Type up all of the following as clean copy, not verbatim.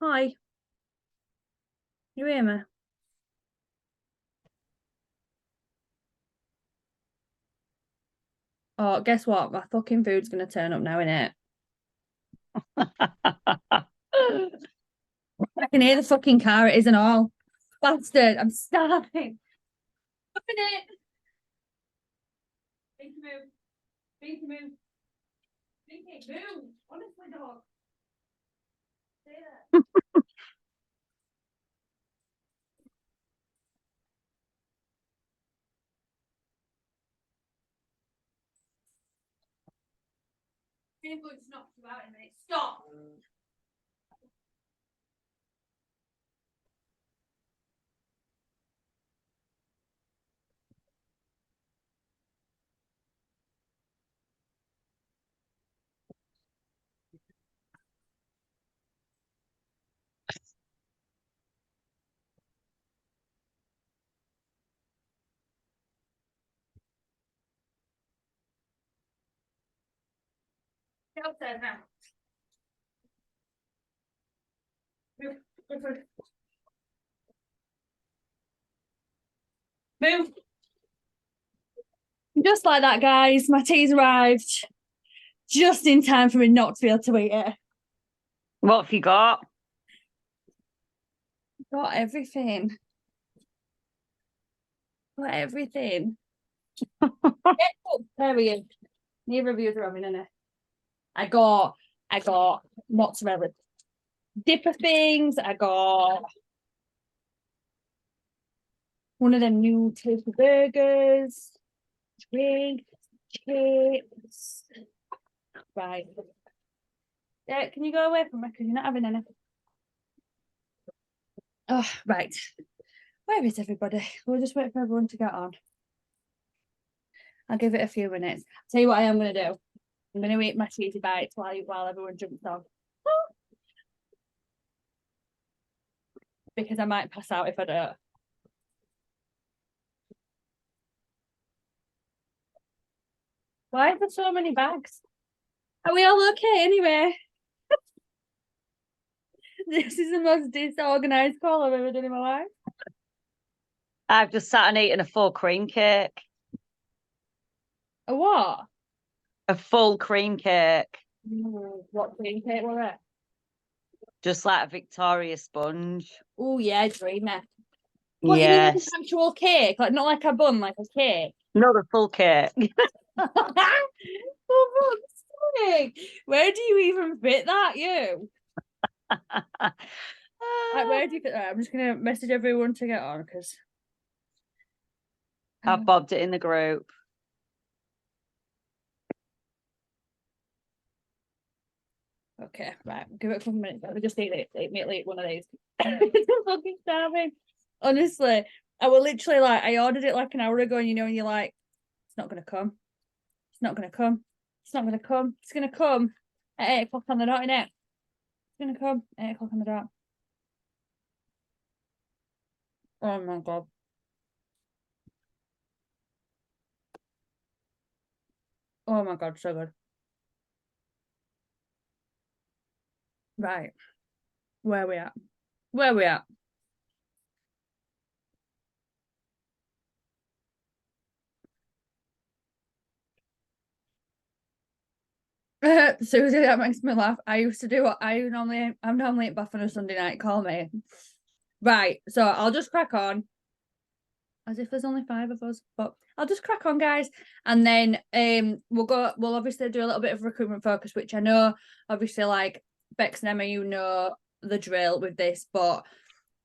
Hi, you hear me? Oh, guess what? My fucking food's gonna turn up now, innit? I can hear the fucking car, it isn't all. Bastard, I'm starving. Open it. Pinky move. Pinky move. Pinky move. Honestly, dog. Stay there. Food's knocked you out in a minute. Stop. Get upstairs now. Move. Move. Move. Just like that, guys. My tea's arrived just in time for me not to be able to eat it. What have you got? Got everything. Got everything. There we go. Neither of you are having any. I got mozzarella dipper things. I got one of them new tasty burgers. Drink, chips. Right. Yeah, can you go away from me because you're not having any? Oh, right. Where is everybody? We'll just wait for everyone to get on. I'll give it a few minutes. I'll tell you what I am going to do. I'm going to eat my cheesy bites while everyone jumps on. Because I might pass out if I don't. Why are there so many bags? Are we all okay anyway? This is the most disorganized call I've ever done in my life. I've just sat and eaten a full cream cake. A what? A full cream cake. What cream cake was it? Just like a Victoria sponge. Oh yeah, dreamy. What, you mean like Yes. an actual cake? Like not like a bun, like a cake? No, the full cake. For fuck's sake. Where do you even fit that, you? Like, where do you fit that? I'm just gonna message everyone to get on because I've bobbed it in the group. okay, right. Give it a couple minutes. Let me just eat one of these. I'm fucking starving. Honestly, I will literally I ordered it like an hour ago, and and you're like, it's not gonna come. It's not gonna come. It's not gonna come. It's gonna come at 8 o'clock on the dot, innit? It's gonna come at 8 o'clock on the dot. Oh my god. Oh my god, so good. Right. Where we at? Where we at? Susie, that makes me laugh. I used to do what I'm normally at Bath on a Sunday night, call me. Right, so I'll just crack on. As if there's only 5 of us, but I'll just crack on, guys. And then we'll obviously do a little bit of recruitment focus, which I know obviously like Bex and Emma, you know the drill with this, but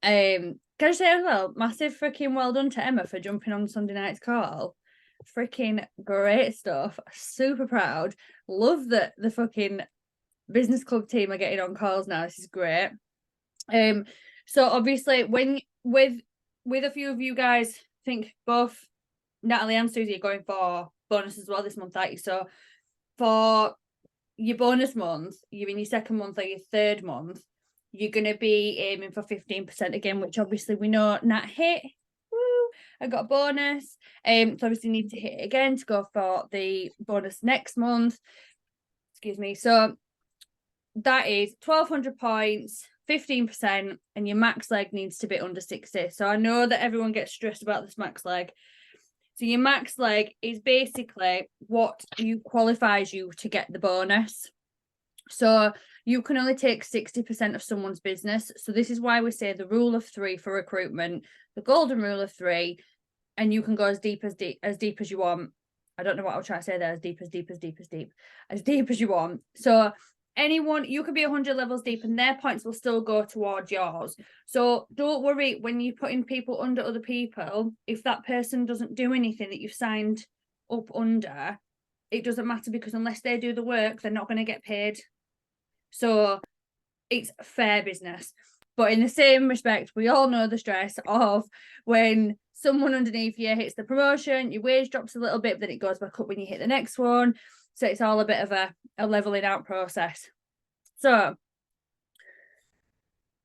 can I say as well, massive freaking well done to Emma for jumping on Sunday night's call. Freaking great stuff. Super proud. Love that the fucking business club team are getting on calls now. This is great. So obviously when with a few of you guys, I think both Natalie and Susie are going for bonus as well this month, aren't you? So for your bonus month, you're in your second month or your third month, you're going to be aiming for 15% again, which obviously we know Nat hit. Woo! I got a bonus. So obviously need to hit it again to go for the bonus next month. Excuse me. So that is 1,200 points, 15%, and your max leg needs to be under 60. So I know that everyone gets stressed about this max leg. So your max leg is basically what qualifies you to get the bonus. So you can only take 60% of someone's business. So this is why we say the rule of 3 for recruitment, the golden rule of 3, and you can go as deep as you want. I don't know what I'll try to say there. As deep as you want. So anyone, you could be 100 levels deep and their points will still go towards yours. So don't worry when you're putting people under other people. If that person doesn't do anything that you've signed up under, it doesn't matter, because unless they do the work, they're not going to get paid. So it's fair business. But in the same respect, we all know the stress of when someone underneath you hits the promotion, your wage drops a little bit, then it goes back up when you hit the next one. So it's all a bit of a leveling out process. So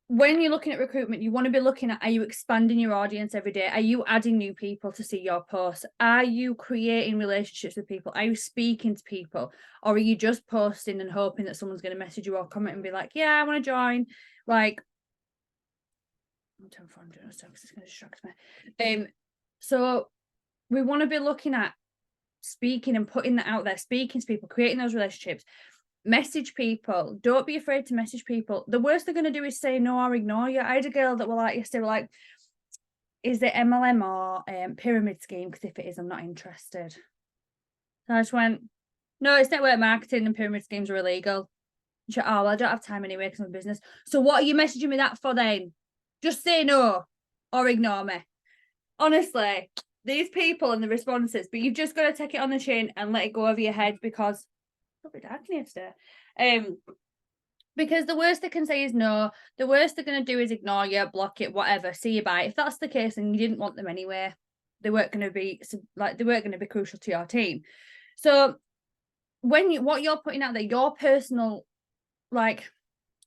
when you're looking at recruitment, you want to be looking at, are you expanding your audience every day? Are you adding new people to see your posts? Are you creating relationships with people? Are you speaking to people? Or are you just posting and hoping that someone's going to message you or comment and be like, yeah, I want to join? Like, I'm telling you, I'm doing stuff because it's going to distract me. So we want to be looking at speaking and putting that out there, speaking to people, creating those relationships. Message people. Don't be afraid to message people. The worst they're going to do is say no or ignore you. I had a girl that were like yesterday, were like, is it MLM or pyramid scheme? Because if it is, I'm not interested. So I just went, no, it's network marketing and pyramid schemes are illegal. She went, oh, well, I don't have time anyway because I'm a business. So what are you messaging me that for then? Just say no or ignore me. Honestly, these people and the responses, but you've just got to take it on the chin and let it go over your head, because it's probably dark in here today. Because the worst they can say is no. The worst they're going to do is ignore you, block it, whatever, see you bye. If that's the case and you didn't want them anyway, they weren't going to be crucial to your team. So what you're putting out there, your personal, like,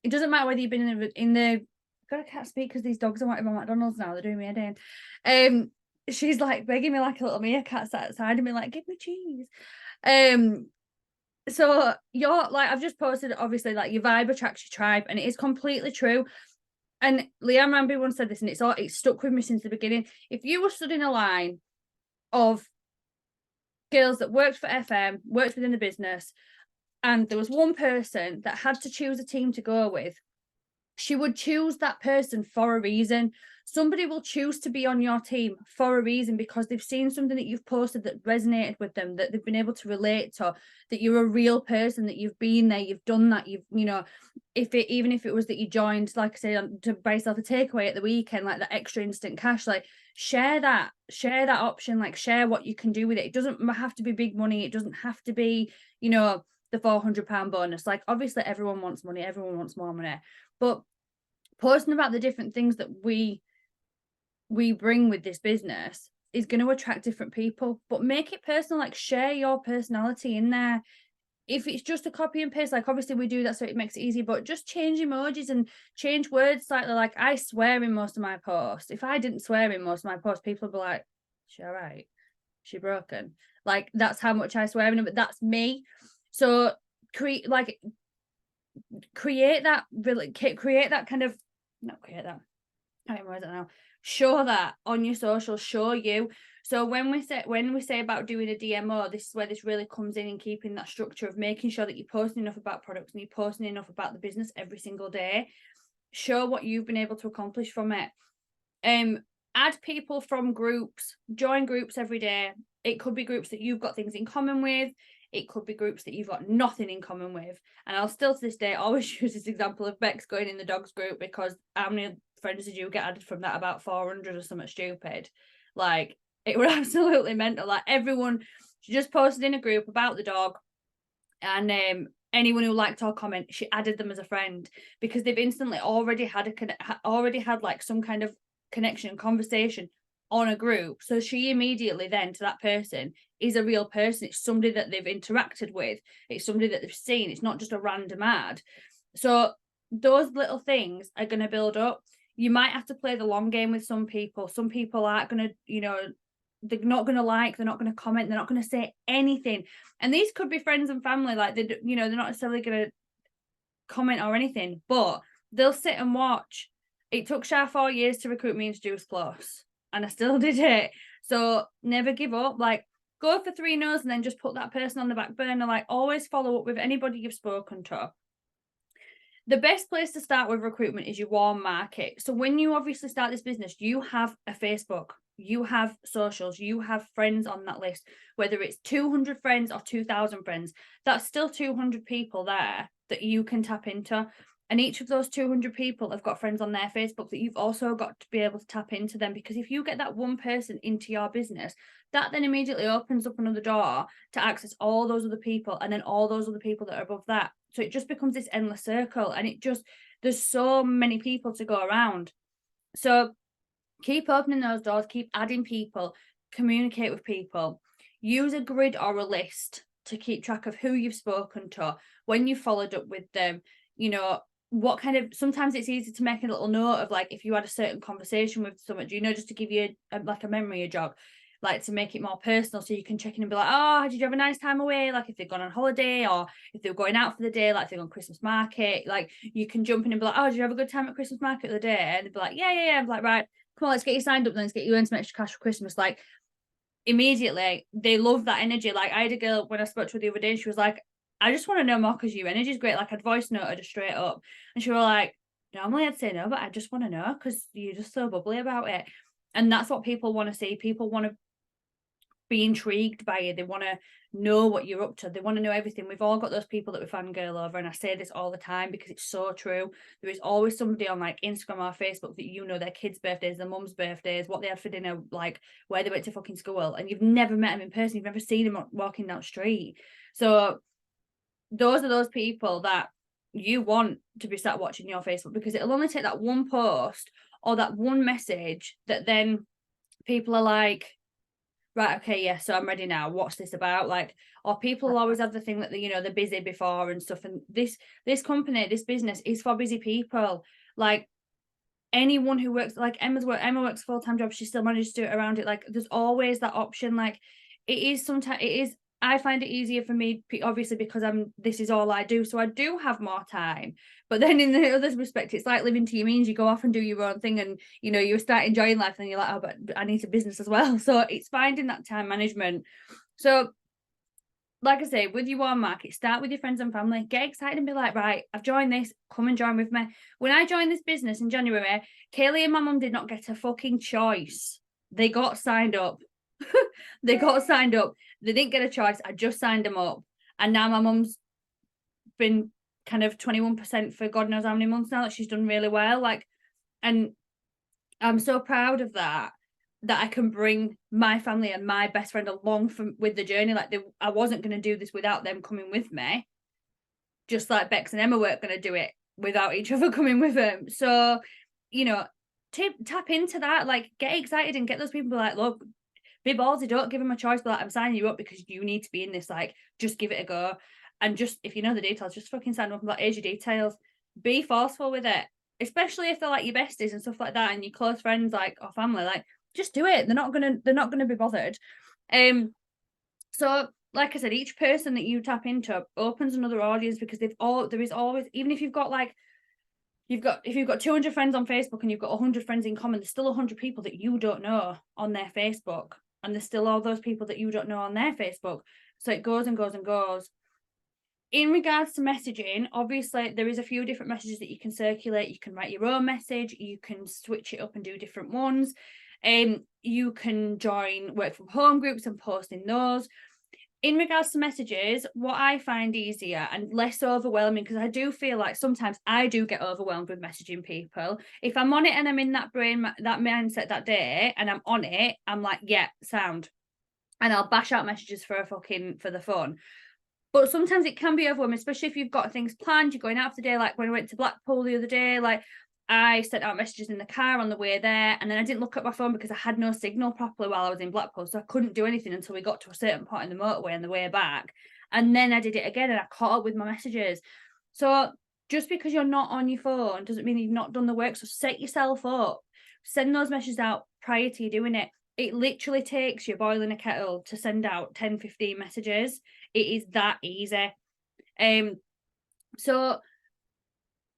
it doesn't matter whether you've been in the God, I can't speak because these dogs are wanting my McDonald's now. They're doing me a day. She's like begging me like a little meerkat sat outside and me like, give me cheese. So you're like, I've just posted, obviously, like, your vibe attracts your tribe, and it is completely true. And Leanne Ramby once said this, and it's stuck with me since the beginning. If you were stood in a line of girls that worked for FM, worked within the business, and there was one person that had to choose a team to go with, she would choose that person for a reason. Somebody will choose to be on your team for a reason because they've seen something that you've posted that resonated with them, that they've been able to relate to, that you're a real person, that you've been there, you've done that, even if it was that you joined, like I said, to buy yourself a takeaway at the weekend, like that extra instant cash, like share that option, like share what you can do with it. It doesn't have to be big money. It doesn't have to be, the £400 bonus. Like, obviously everyone wants money, everyone wants more money, but posting about the different things that we bring with this business is going to attract different people. But make it personal, like share your personality in there. If it's just a copy and paste, like obviously we do that so it makes it easy, but just change emojis and change words slightly. Like, I swear in most of my posts. If I didn't swear in most of my posts, people would be like, she all right? She broken? Like, that's how much I swear in it, but that's me. So create that kind of, not create that, I don't know now. Show that on your social, show you. So when we say about doing a DMO, this is where this really comes in keeping that structure of making sure that you're posting enough about products and you're posting enough about the business every single day. Show what you've been able to accomplish from it. Add people from groups, join groups every day. It could be groups that you've got things in common with. It could be groups that you've got nothing in common with. And I'll still to this day always use this example of Bex going in the dogs group, because how many friends did you get added from that? About 400 or something stupid. Like, it was absolutely mental. Like, everyone, she just posted in a group about the dog, and anyone who liked our comment, she added them as a friend, because they've instantly already had like some kind of connection and conversation on a group. So she immediately then, to that person, is a real person. It's somebody that they've interacted with. It's somebody that they've seen. It's not just a random ad. So those little things are going to build up. You might have to play the long game with some people. Some people aren't going to, they're not going to like, they're not going to comment, they're not going to say anything. And these could be friends and family. Like, they're not necessarily going to comment or anything, but they'll sit and watch. It took Shah 4 years to recruit me into Juice Plus, and I still did it. So never give up. Like, go for 3 no's and then just put that person on the back burner. Like, always follow up with anybody you've spoken to. The best place to start with recruitment is your warm market. So when you obviously start this business, you have a Facebook, you have socials, you have friends on that list, whether it's 200 friends or 2,000 friends, that's still 200 people there that you can tap into. And each of those 200 people have got friends on their Facebook that you've also got to be able to tap into them, because if you get that one person into your business, that then immediately opens up another door to access all those other people, and then all those other people that are above that. So it just becomes this endless circle, and there's so many people to go around. So keep opening those doors, keep adding people, communicate with people, use a grid or a list to keep track of who you've spoken to, when you followed up with them, what kind of, sometimes it's easy to make a little note of, like, if you had a certain conversation with someone, just to give you a memory jog, like, to make it more personal, so you can check in and be like, oh, did you have a nice time away? Like, if they've gone on holiday, or if they're going out for the day, like if they're on Christmas market, like, you can jump in and be like, oh, did you have a good time at Christmas market the day? And they'd be like, yeah. I'm like, right, come on, let's get you signed up, then let's get you earn some extra cash for Christmas. Like, immediately they love that energy. Like, I had a girl when I spoke to her the other day, she was like, I just want to know more because your energy is great. Like, I'd voice noted her straight up, and she was like, normally I'd say no, but I just want to know because you're just so bubbly about it. And that's what people want to see. People want to be intrigued by you. They want to know what you're up to. They want to know everything. We've all got those people that we fangirl over, and I say this all the time because it's so true. There is always somebody on, like, Instagram or Facebook that their kids' birthdays, their mum's birthdays, what they had for dinner, like where they went to fucking school, and you've never met them in person. You've never seen them walking down the street. So those are those people that you want to be sat watching your Facebook, because it'll only take that one post or that one message that then people are like, right, okay, yeah, so I'm ready now. What's this about? Like, or people will always have the thing that they're busy before and stuff. And this company, this business is for busy people. Like, anyone who works, like Emma works a full-time job, she still manages to do it around it. Like, there's always that option. Like, I find it easier for me, obviously, because this is all I do, so I do have more time. But then in the other respect, it's like living to your means. You go off and do your own thing, and you start enjoying life, and you're like, oh, but I need a business as well. So it's finding that time management. So, like I say, with your warm market, start with your friends and family. Get excited and be like, right, I've joined this. Come and join with me. When I joined this business in January, Kaylee and my mum did not get a fucking choice. They got signed up. They got signed up. They didn't get a choice. I just signed them up. And now my mum's been kind of 21% for God knows how many months now. That she's done really well. Like, and I'm so proud of that I can bring my family and my best friend along with the journey. Like, I wasn't going to do this without them coming with me. Just like Bex and Emma weren't going to do it without each other coming with them. So, tap into that. Like, get excited and get those people like, look, be ballsy, don't give them a choice, but like, I'm signing you up because you need to be in this. Like, just give it a go. And just, if you know the details, just fucking sign up and like, here's your details. Be forceful with it, especially if they're like your besties and stuff like that, and your close friends, like, or family. Like, just do it. They're not gonna be bothered. So like I said, each person that you tap into opens another audience, because there is always, even if you've got 200 friends on Facebook and you've got 100 friends in common, there's still 100 people that you don't know on their Facebook, and there's still all those people that you don't know on their Facebook. So it goes and goes and goes. In regards to messaging, obviously there is a few different messages that you can circulate. You can write your own message, you can switch it up and do different ones. You can join work from home groups and post in those. In regards to messages, what I find easier and less overwhelming, because I do feel like sometimes I do get overwhelmed with messaging people. If I'm on it and I'm in that mindset that day and I'm on it, I'm like, yeah, sound. And I'll bash out messages for the fun. But sometimes it can be overwhelming, especially if you've got things planned, you're going out for the day. Like when I went to Blackpool the other day, like, I sent out messages in the car on the way there, and then I didn't look at my phone because I had no signal properly while I was in Blackpool, so I couldn't do anything until we got to a certain point in the motorway on the way back. And then I did it again, and I caught up with my messages. So just because you're not on your phone doesn't mean you've not done the work. So set yourself up, send those messages out prior to you doing it. It literally takes you boiling a kettle to send out 10, 15 messages. It is that easy. So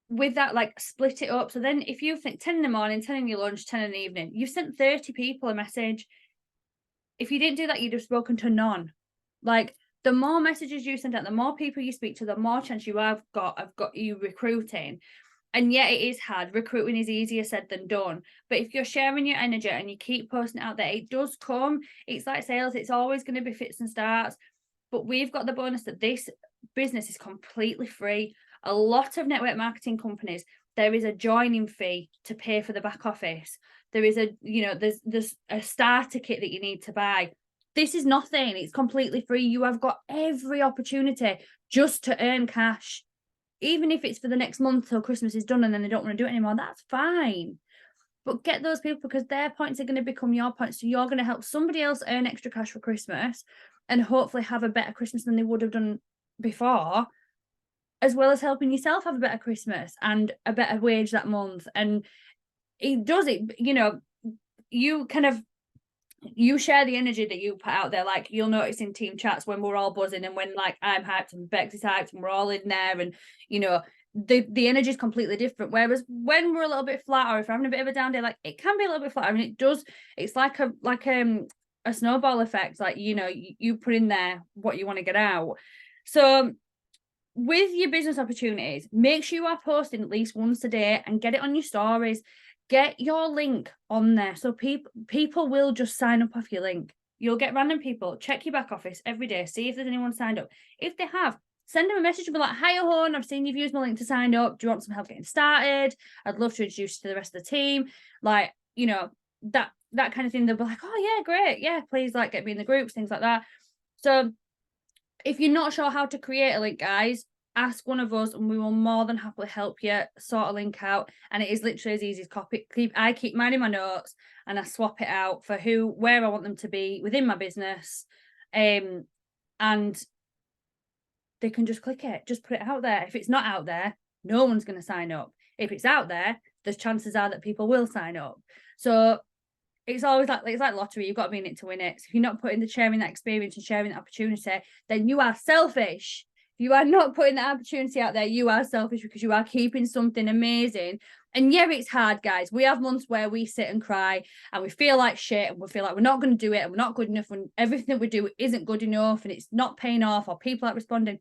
with that, like, split it up. So then if you think 10 in the morning, 10 in your lunch, 10 in the evening, you've sent 30 people a message. If you didn't do that, you'd have spoken to none. Like, the more messages you send out, the more people you speak to, the more chance you have got you recruiting. And yet it is hard. Recruiting is easier said than done. But if you're sharing your energy and you keep posting it out there, it does come. It's like sales, it's always going to be fits and starts. But we've got the bonus that this business is completely free. A lot of network marketing companies, there is a joining fee to pay for the back office. There is there's a starter kit that you need to buy. This is nothing. It's completely free. You have got every opportunity just to earn cash. Even if it's for the next month till Christmas is done and then they don't want to do it anymore, that's fine. But get those people, because their points are going to become your points. So you're going to help somebody else earn extra cash for Christmas and hopefully have a better Christmas than they would have done before, as well as helping yourself have a better Christmas and a better wage that month. And it does it, you share the energy that you put out there. Like, you'll notice in team chats when we're all buzzing and when, like, I'm hyped and Bex is hyped and we're all in there, and the energy is completely different. Whereas when we're a little bit flat, or if we're having a bit of a down day, like, it can be a little bit flat. I mean, it's like a snowball effect. Like, you put in there what you want to get out. So with your business opportunities, make sure you are posting at least once a day and get it on your stories. Get your link on there, so people will just sign up off your link. You'll get random people. Check your back office every day, see if there's anyone signed up. If they have, send them a message and be like, "Hi, Owen, I've seen you've used my link to sign up. Do you want some help getting started? I'd love to introduce you to the rest of the team." Like, that kind of thing. They'll be like, "Oh yeah, great. Yeah, please, like, get me in the groups," things like that. So if you're not sure how to create a link, guys, ask one of us and we will more than happily help you sort a link out. And it is literally as easy as copy. I keep mine in my notes and I swap it out for where I want them to be within my business. And they can just click it, just put it out there. If it's not out there, no one's going to sign up. If it's out there, there's chances are that people will sign up. So it's always it's like lottery. You've got to be in it to win it. So if you're not putting sharing that experience and sharing that opportunity, then you are selfish. If you are not putting that opportunity out there, you are selfish, because you are keeping something amazing. And yeah, it's hard, guys. We have months where we sit and cry and we feel like shit and we feel like we're not going to do it and we're not good enough and everything that we do isn't good enough and it's not paying off or people aren't responding.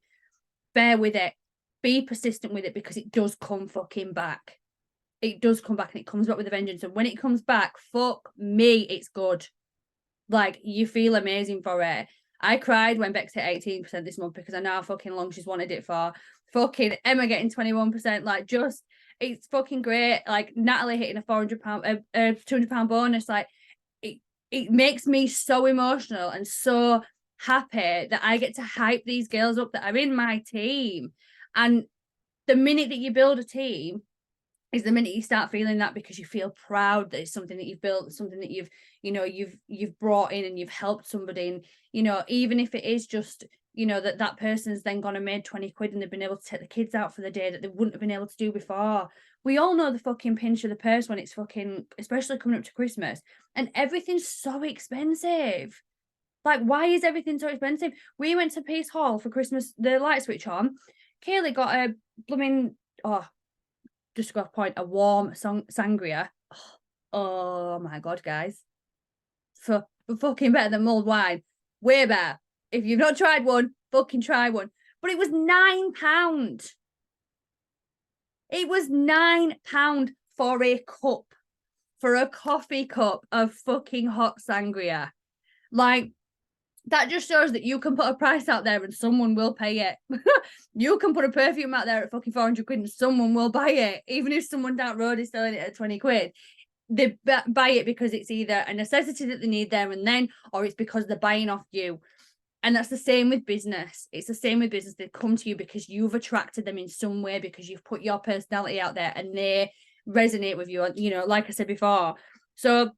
Bear with it. Be persistent with it, because it does come fucking back. It does come back and it comes back with a vengeance. And when it comes back, fuck me, it's good. Like, you feel amazing for it. I cried when Bex hit 18% this month because I know how fucking long she's wanted it for. Fucking Emma getting 21%. Like, just, it's fucking great. Like, Natalie hitting a £200 bonus. Like, it makes me so emotional and so happy that I get to hype these girls up that are in my team. And the minute that you build a team is the minute you start feeling that, because you feel proud that it's something that you've built, something that you've brought in and you've helped somebody. And even if it is just that person's then gone and made 20 quid and they've been able to take the kids out for the day that they wouldn't have been able to do before. We all know the fucking pinch of the purse when it's fucking, especially coming up to Christmas, and everything's so expensive. Like, why is everything so expensive? We went to Peace Hall for Christmas, the light switch on. Kaylee got a blooming, just to go off point, a warm sangria. Oh my God, guys. For fucking better than mulled wine. Way better. If you've not tried one, fucking try one. But it was £9. It was £9 for a cup. For a coffee cup of fucking hot sangria. Like, that just shows that you can put a price out there and someone will pay it. You can put a perfume out there at fucking 400 quid and someone will buy it. Even if someone down the road is selling it at 20 quid, they buy it because it's either a necessity that they need there and then, or it's because they're buying off you. And that's the same with business. It's the same with business. They come to you because you've attracted them in some way, because you've put your personality out there and they resonate with you, like I said before. So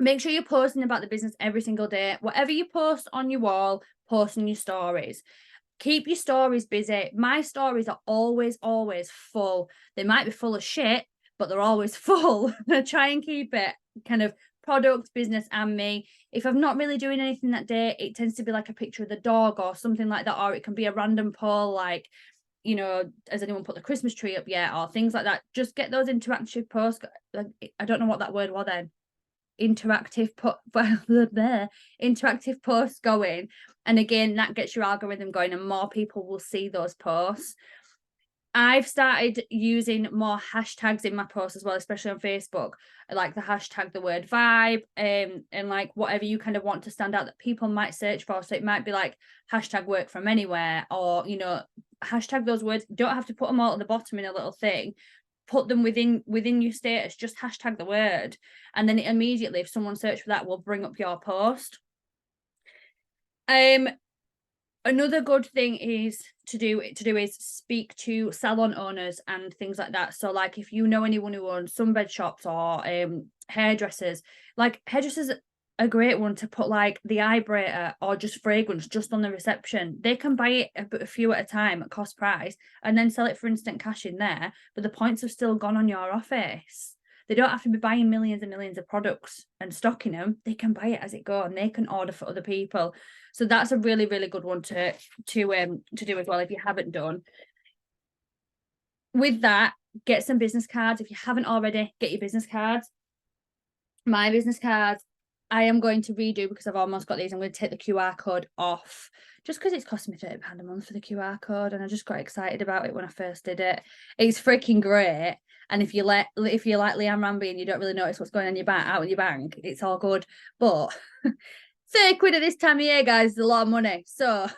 make sure you're posting about the business every single day. Whatever you post on your wall, post on your stories. Keep your stories busy. My stories are always, always full. They might be full of shit, but they're always full. I try and keep it kind of product, business, and me. If I'm not really doing anything that day, it tends to be like a picture of the dog or something like that, or it can be a random poll like, you know, has anyone put the Christmas tree up yet, or things like that. Just get those interactive posts. Like, I don't know what that word was then. Interactive interactive posts going, and again, that gets your algorithm going, and more people will see those posts. I've started using more hashtags in my posts as well, especially on Facebook, like the hashtag the word vibe, and like whatever you kind of want to stand out that people might search for. So it might be like hashtag work from anywhere, or, you know, hashtag those words. You don't have to put them all at the bottom in a little thing. Put them within your status, just hashtag the word. And then immediately, if someone search for that, will bring up your post. Another good thing is to do is speak to salon owners and things like that. So like if you know anyone who owns sunbed shops or hairdressers, like hairdressers a great one to put like the vibrator or just fragrance just on the reception. They can buy it a few at a time at cost price and then sell it for instant cash in there, but the points have still gone on your office. They don't have to be buying millions and millions of products and stocking them. They can buy it as it goes, and they can order for other people. So that's a really, really good one to do as well if you haven't done. With that, get some business cards. If you haven't already, get your business cards. My business cards, I am going to redo because I've almost got these. I'm going to take the QR code off just because it's costing me £30 a month for the QR code, and I just got excited about it when I first did it. It's freaking great. And if you're like Leanne Ramby and you don't really notice what's going on out in your bank, it's all good. But 30 quid at this time of year, guys, is a lot of money. So,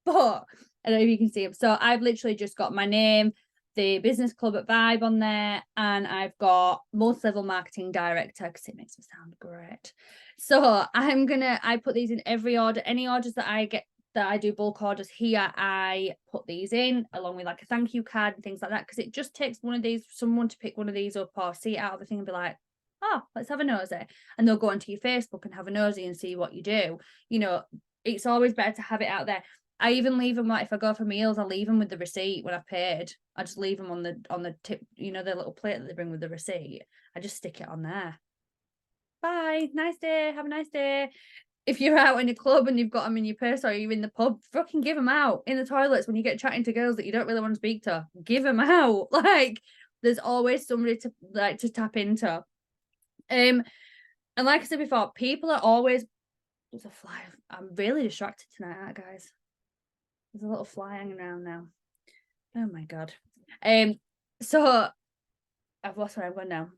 but I don't know if you can see them. So I've literally just got my name, the business club at Vibe on there, and I've got multi-level marketing director because it makes me sound great. So I put these in every order. Any orders that I get, that I do bulk orders here, I put these in along with like a thank you card and things like that, because it just takes someone to pick one of these up or see it out of the thing and be like, oh, let's have a nosy. And they'll go onto your Facebook and have a nosy and see what you do. You know, it's always better to have it out there. I even leave them, like if I go for meals, I leave them with the receipt when I've paid. I just leave them on the tip, you know, the little plate that they bring with the receipt. I just stick it on there. Bye, nice day, have a nice day. If you're out in a club and you've got them in your purse, or you're in the pub, fucking give them out in the toilets when you get chatting to girls that you don't really want to speak to. Give them out. Like, there's always somebody to tap into. And like I said before, people are always. There's a fly. I'm really distracted tonight, aren't I, guys? There's a little fly hanging around now. Oh my god. So I've lost where I'm going now.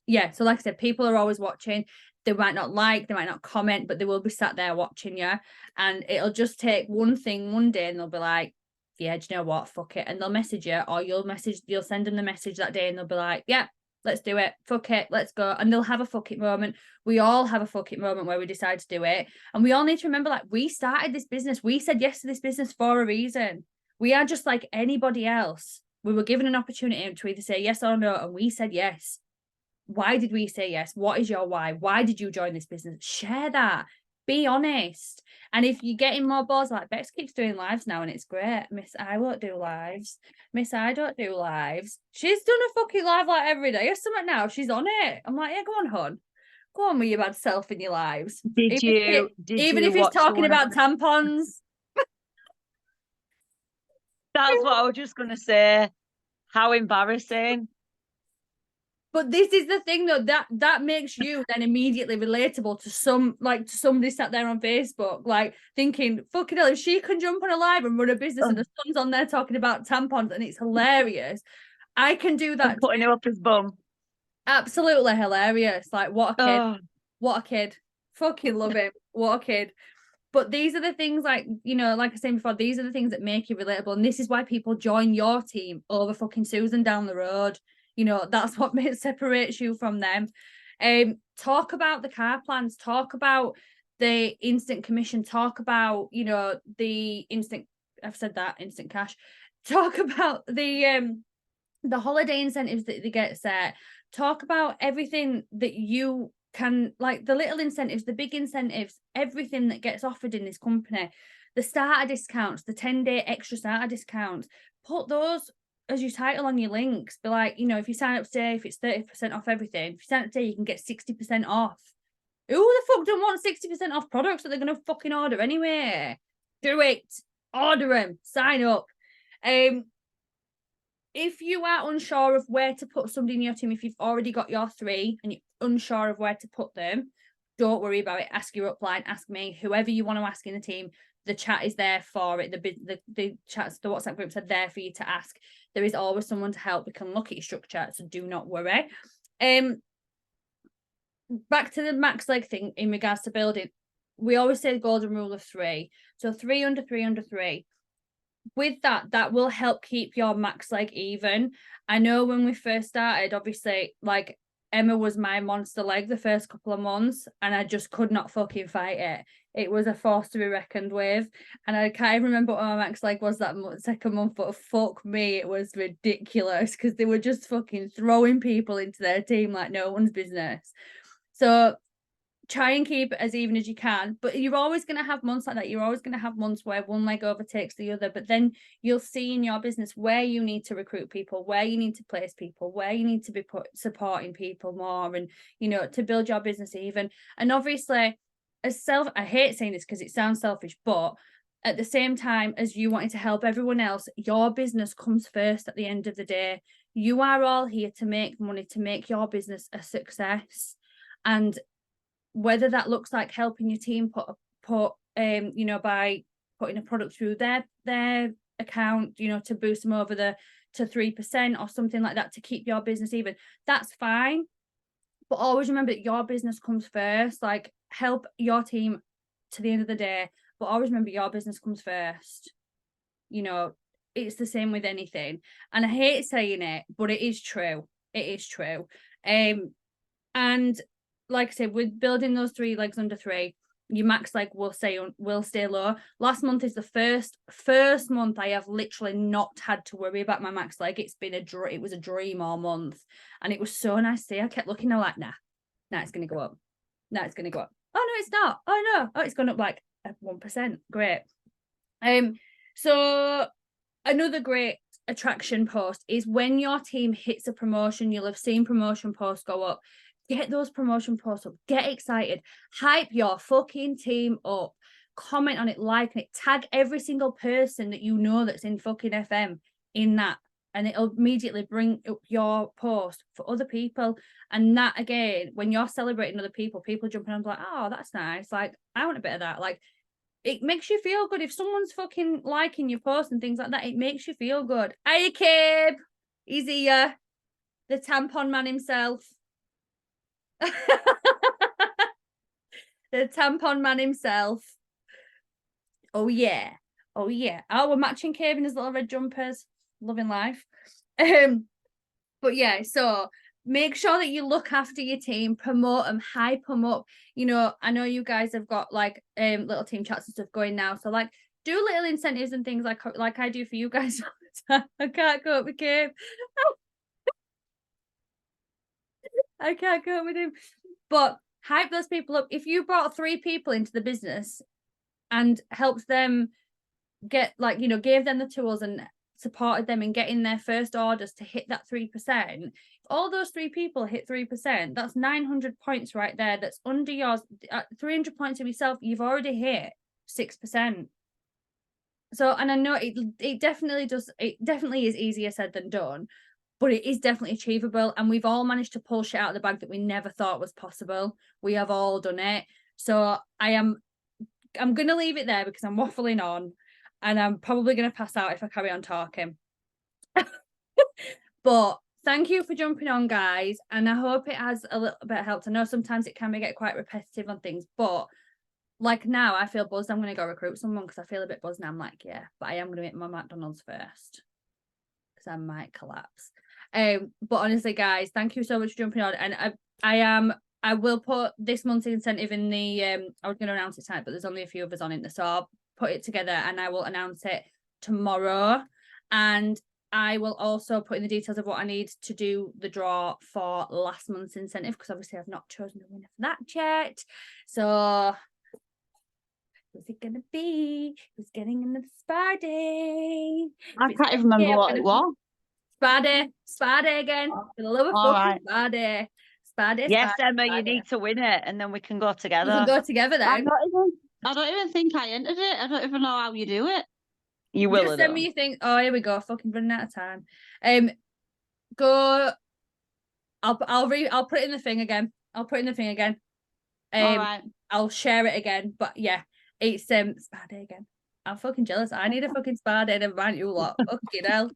Yeah, so like I said, people are always watching. They might not like, they might not comment, but they will be sat there watching you. And it'll just take one thing one day and they'll be like, yeah, do you know what? Fuck it. And they'll message you, or you'll send them the message that day and they'll be like, yeah, let's do it. Fuck it. Let's go. And they'll have a fuck it moment. We all have a fuck it moment where we decide to do it. And we all need to remember, like, we started this business. We said yes to this business for a reason. We are just like anybody else. We were given an opportunity to either say yes or no, and we said yes. Why did we say yes? What is your why? Why did you join this business? Share that. Be honest. And if you're getting more balls, like Bex keeps doing lives now, and it's great. Miss I won't do lives. Miss I don't do lives. She's done a fucking live like every day or something now. She's on it. I'm like, yeah, go on, hon. Go on with your bad self in your lives. Even if it's talking about tampons. That's what I was just going to say. How embarrassing. But this is the thing, though, that makes you then immediately relatable to somebody sat there on Facebook, like thinking, fucking hell, if she can jump on a live and run a business and the son's on there talking about tampons and it's hilarious, I can do that. I'm putting him up his bum. Absolutely hilarious. Like, what a kid. What a kid. Fucking love him. What a kid. But these are the things, like, you know, like I said before, these are the things that make you relatable. And this is why people join your team over fucking Susan down the road. You know, that's what separates you from them. Talk about the car plans, talk about the instant commission, talk about, you know, the instant, I've said that, instant cash. Talk about the holiday incentives that they get set. Talk about everything that you can, like the little incentives, the big incentives, everything that gets offered in this company, the starter discounts, the 10-day extra starter discounts. Put those as your title on your links. Be like, you know, if you sign up today, if it's 30% off everything, if you sign up today, you can get 60% off. Who the fuck don't want 60% off products that they're gonna fucking order anyway? Do it. Order them. Sign up. if you are unsure of where to put somebody in your team, if you've already got your 3 and you're unsure of where to put them, don't worry about it. Ask your upline, ask me, whoever you want to ask in the team. The chat is there for it. The chats, the WhatsApp groups are there for you to ask. There is always someone to help. We can look at your structure, so do not worry. Back to the max leg thing in regards to building. We always say the golden rule of 3. So 3 under 3 under 3. With that will help keep your max leg even. I know when we first started, obviously, like Emma was my monster leg the first couple of months, and I just could not fucking fight it. It was a force to be reckoned with, and I can't even remember what my max leg was that second month, but fuck me, it was ridiculous because they were just fucking throwing people into their team like no one's business. So try and keep it as even as you can, but you're always going to have months like that. You're always going to have months where one leg overtakes the other, but then you'll see in your business where you need to recruit people, where you need to place people, where you need to be supporting people more, and to build your business even. And obviously, I hate saying this because it sounds selfish, but at the same time as you wanting to help everyone else, your business comes first at the end of the day. You are all here to make money, to make your business a success. And whether that looks like helping your team by putting a product through their account, to boost them over to 3% or something like that to keep your business even, that's fine. But always remember that your business comes first. Like, help your team to the end of the day, but always remember your business comes first. It's the same with anything. And I hate saying it, but it is true. It is true. And like I said, with building those 3 legs under 3, your max leg will stay low. Last month is the first month I have literally not had to worry about my max leg. It was a dream all month, and it was so nice to see. I kept looking, I'm like, nah, it's gonna go up. It's gonna go up. Oh no, it's not. Oh no, it's gone up like 1%. Great. So another great attraction post is when your team hits a promotion. You'll have seen promotion posts go up. Get those promotion posts up. Get excited. Hype your fucking team up. Comment on it, like it. Tag every single person that you know that's in fucking FM in that. And it'll immediately bring up your post for other people. And that, again, when you're celebrating other people jumping on like, oh, that's nice. Like, I want a bit of that. Like, it makes you feel good. If someone's fucking liking your post and things like that, it makes you feel good. Hey, Kib. He's here. The tampon man himself. The tampon man himself. Oh yeah. Oh we're matching Cave in his little red jumpers. Loving life. But yeah, so make sure that you look after your team, promote them, hype them up. I know you guys have got like little team chats and stuff going now, so like do little incentives and things like I do for you guys all the time. I can't go up with Cave. I can't go with him. But hype those people up. If you brought 3 people into the business and helped them get gave them the tools and supported them in getting their first orders to hit that 3%, if all those 3 people hit 3%, that's 900 points right there. That's under yours. 300 points of yourself, you've already hit 6%. So, and I know it definitely is easier said than done, but it is definitely achievable. And we've all managed to pull shit out of the bag that we never thought was possible. We have all done it. So I'm going to leave it there because I'm waffling on and I'm probably going to pass out if I carry on talking. But thank you for jumping on, guys. And I hope it has a little bit of help. I know sometimes it can get quite repetitive on things, but like now I feel buzzed. I'm going to go recruit someone because I feel a bit buzzed now. I'm like, yeah, but I am going to make my McDonald's first because I might collapse. But honestly, guys, thank you so much for jumping on. And I will put this month's incentive in the I was going to announce it tonight, but there's only a few of us on it, so I'll put it together and I will announce it tomorrow. And I will also put in the details of what I need to do the draw for last month's incentive, because obviously I've not chosen the winner for that yet. So who's it gonna be? Who's getting into the spa day? I can't even remember what it was. Spa day again. For the love of fucking spa day. Spa day. Yes, Emma, you need to win it, and then we can go together. We can go together then. I don't even think I entered it. I don't even know how you do it. You will Just have send done. me your thing. Oh, here we go. Fucking running out of time. Go. I'll put it in the thing again. I'll put it in the thing again. All right. I'll share it again. But yeah, it's spa day again. I'm fucking jealous. I need a fucking spa day to rant you a lot. Fucking hell.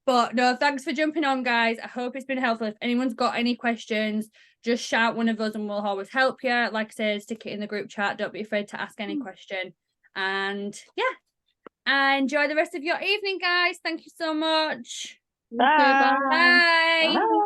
But no, thanks for jumping on, guys. I hope it's been helpful. If anyone's got any questions, just shout one of us and we'll always help you. Like I said, stick it in the group chat. Don't be afraid to ask any question. And yeah, enjoy the rest of your evening, guys. Thank you so much. Bye. Bye. Bye.